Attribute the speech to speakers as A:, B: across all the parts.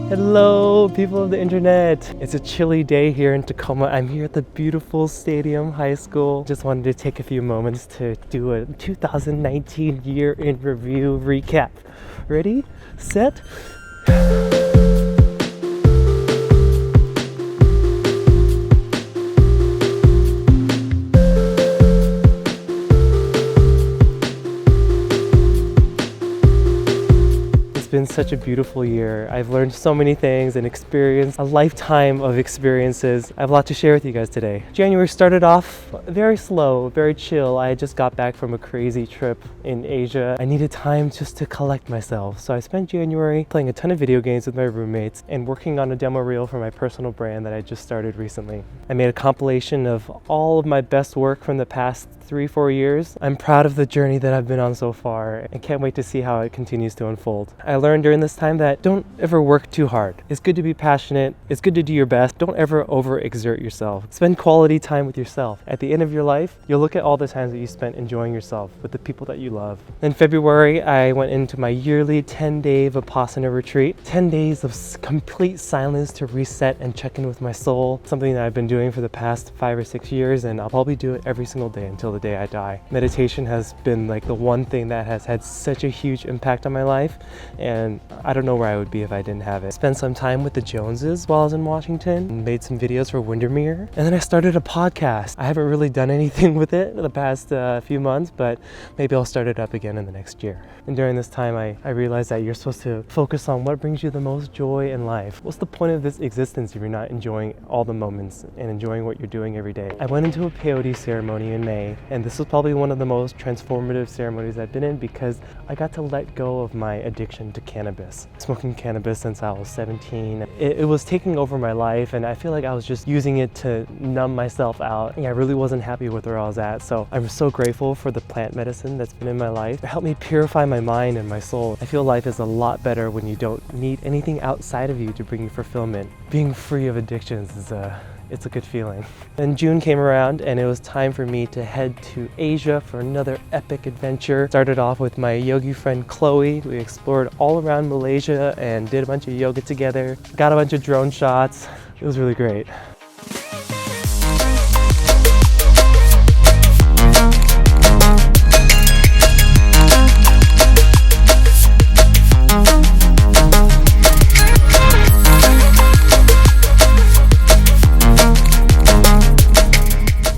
A: Hello, people of the internet. It's a chilly day here in Tacoma. I'm here at the beautiful Stadium High School. Just wanted to take a few moments to do a 2019 year in review recap. Ready, set. It's been such a beautiful year. I've learned so many things and experienced a lifetime of experiences. I have a lot to share with you guys today. January started off very slow, very chill. I just got back from a crazy trip in Asia. I needed time just to collect myself. So I spent January playing a ton of video games with my roommates and working on a demo reel for my personal brand that I just started recently. I made a compilation of all of my best work from the past 3-4 years. I'm proud of the journey that I've been on so far and can't wait to see how it continues to unfold. I learned during this time that don't ever work too hard. It's good to be passionate. It's good to do your best. Don't ever overexert yourself. Spend quality time with yourself. At the end of your life, you'll look at all the times that you spent enjoying yourself with the people that you love. In February, I went into my yearly 10-day Vipassana retreat. 10 days of complete silence to reset and check in with my soul. Something that I've been doing for the past 5 or 6 years, and I'll probably do it every single day until the day I die. Meditation has been like the one thing that has had such a huge impact on my life, and I don't know where I would be if I didn't have it. Spent some time with the Joneses while I was in Washington and made some videos for Windermere, and then I started a podcast. I haven't really done anything with it in the past few months, but maybe I'll start it up again in the next year. And during this time, I realized that you're supposed to focus on what brings you the most joy in life. What's the point of this existence if you're not enjoying all the moments and enjoying what you're doing every day? I went into a peyote ceremony in May, and this was probably one of the most transformative ceremonies I've been in because I got to let go of my addiction to cannabis. Smoking cannabis since I was 17. It was taking over my life, and I feel like I was just using it to numb myself out. I really wasn't happy with where I was at, so I'm so grateful for the plant medicine that's been in my life. It helped me purify my mind and my soul. I feel life is a lot better when you don't need anything outside of you to bring you fulfillment. Being free of addictions is it's a good feeling. Then June came around and it was time for me to head to Asia for another epic adventure. Started off with my yogi friend Chloe. We explored all around Malaysia and did a bunch of yoga together. Got a bunch of drone shots. It was really great.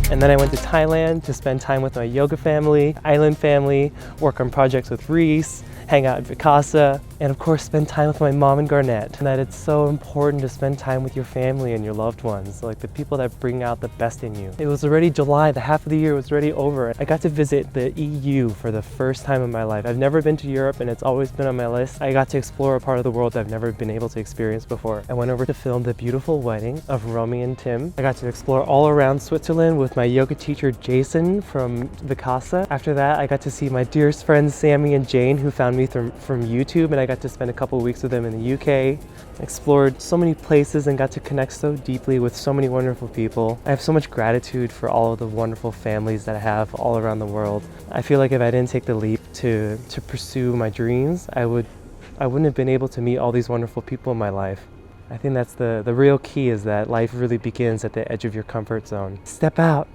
A: And then I went to Thailand to spend time with my yoga family, island family, work on projects with Reese, hang out at Vikasa, and of course spend time with my mom and Garnett. And that it's so important to spend time with your family and your loved ones, like the people that bring out the best in you. It was already July, the half of the year was already over. I got to visit the EU for the first time in my life. I've never been to Europe and it's always been on my list. I got to explore a part of the world that I've never been able to experience before. I went over to film the beautiful wedding of Romy and Tim. I got to explore all around Switzerland with my yoga teacher Jason from Vikasa. After that, I got to see my dearest friends Sammy and Jane, who found me from YouTube, and I got to spend a couple of weeks with them in the UK. Explored so many places and got to connect so deeply with so many wonderful people. I have so much gratitude for all of the wonderful families that I have all around the world. I feel like if I didn't take the leap to pursue my dreams, I wouldn't have been able to meet all these wonderful people in my life. I think that's the real key, is that life really begins at the edge of your comfort zone. Step out,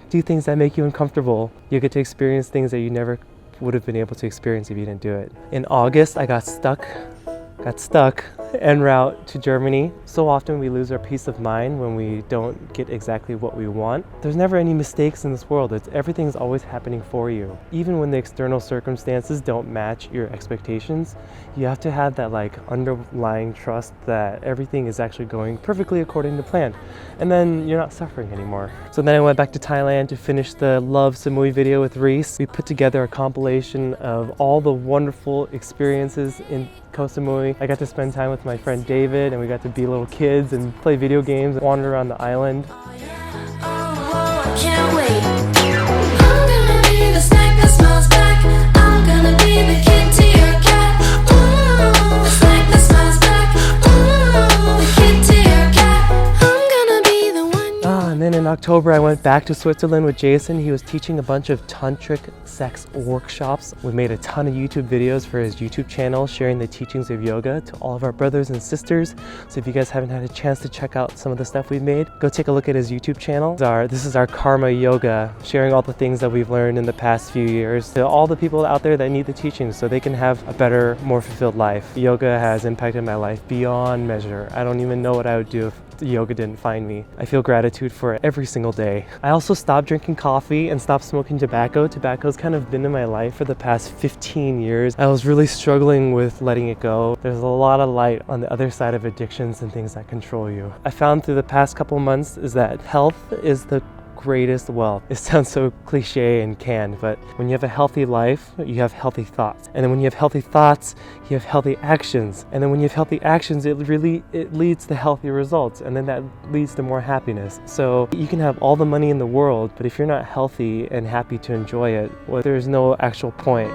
A: do things that make you uncomfortable. You get to experience things that you never would have been able to experience if you didn't do it. In August, I got stuck en route to Germany. So often we lose our peace of mind when we don't get exactly what we want. There's never any mistakes in this world. Everything's always happening for you. Even when the external circumstances don't match your expectations, you have to have that underlying trust that everything is actually going perfectly according to plan. And then you're not suffering anymore. So then I went back to Thailand to finish the Love Samui video with Reese. We put together a compilation of all the wonderful experiences in Koh Samui. I got to spend time with my friend David, and we got to be little kids and play video games and wander around the island.
B: I can't wait. I'm gonna be the snack that smells back. I'm gonna be the kid to your cat. Ooh, the snack that smells back. Ooh, the kid to your cat. I'm gonna be the one.
A: And then in October, I went back to Switzerland with Jason. He was teaching a bunch of tantric sex workshops. We made a ton of YouTube videos for his YouTube channel, sharing the teachings of yoga to all of our brothers and sisters. So if you guys haven't had a chance to check out some of the stuff we've made, go take a look at his YouTube channel. This is our karma yoga, sharing all the things that we've learned in the past few years to all the people out there that need the teachings so they can have a better, more fulfilled life. Yoga has impacted my life beyond measure. I don't even know what I would do if yoga didn't find me. I feel gratitude for it every single day. I also stopped drinking coffee and stopped smoking tobacco. Tobacco's kind of been in my life for the past 15 years. I was really struggling with letting it go. There's a lot of light on the other side of addictions and things that control you. I found through the past couple months is that health is the greatest wealth. It sounds so cliche and canned, but when you have a healthy life, you have healthy thoughts. And then when you have healthy thoughts, you have healthy actions. And then when you have healthy actions, it leads to healthy results. And then that leads to more happiness. So you can have all the money in the world, but if you're not healthy and happy to enjoy it, well, there's no actual point.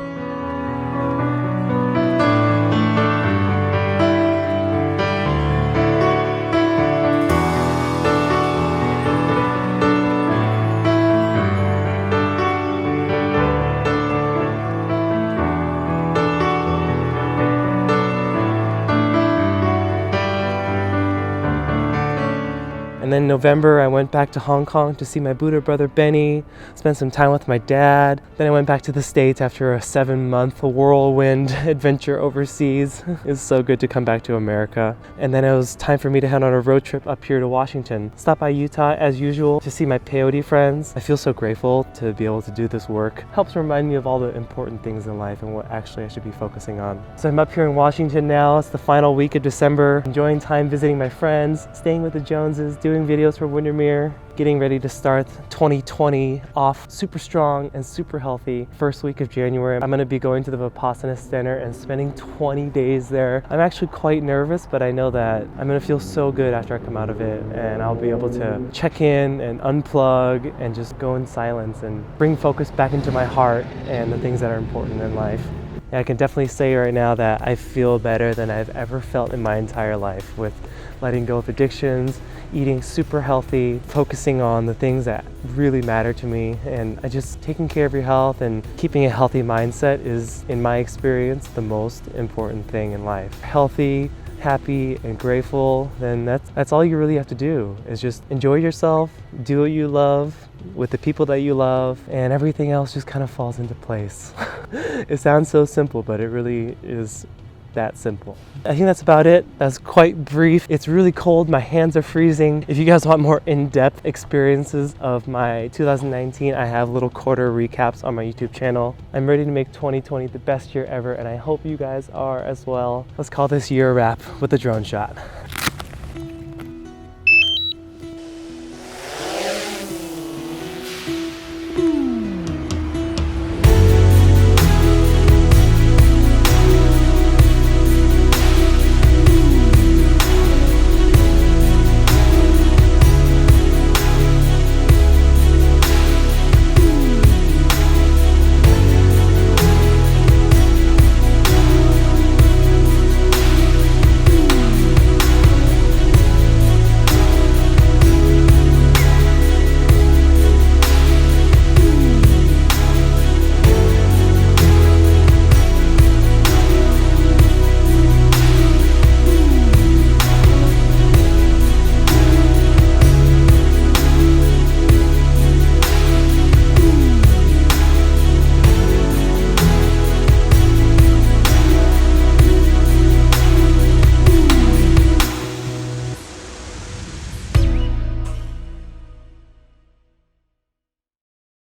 A: And then in November, I went back to Hong Kong to see my Buddha brother Benny, spent some time with my dad. Then I went back to the States after a 7-month whirlwind adventure overseas. It's so good to come back to America. And then it was time for me to head on a road trip up here to Washington. Stop by Utah as usual to see my peyote friends. I feel so grateful to be able to do this work. Helps remind me of all the important things in life and what actually I should be focusing on. So I'm up here in Washington now. It's the final week of December. Enjoying time visiting my friends, staying with the Joneses, doing videos for Windermere, getting ready to start 2020 off super strong and super healthy. First week of January, I'm going to be going to the Vipassana Center and spending 20 days there. I'm actually quite nervous, but I know that I'm going to feel so good after I come out of it, and I'll be able to check in and unplug and just go in silence and bring focus back into my heart and the things that are important in life. I can definitely say right now that I feel better than I've ever felt in my entire life with letting go of addictions, eating super healthy, focusing on the things that really matter to me, and just taking care of your health and keeping a healthy mindset is, in my experience, the most important thing in life. Healthy, happy, and grateful, then that's all you really have to do, is just enjoy yourself, do what you love with the people that you love, and everything else just kind of falls into place. It sounds so simple, but it really is that simple. I think that's about it. That's quite brief. It's really cold. My hands are freezing. If you guys want more in-depth experiences of my 2019, I have little quarter recaps on my YouTube channel. I'm ready to make 2020 the best year ever, and I hope you guys are as well. Let's call this year a wrap with a drone shot.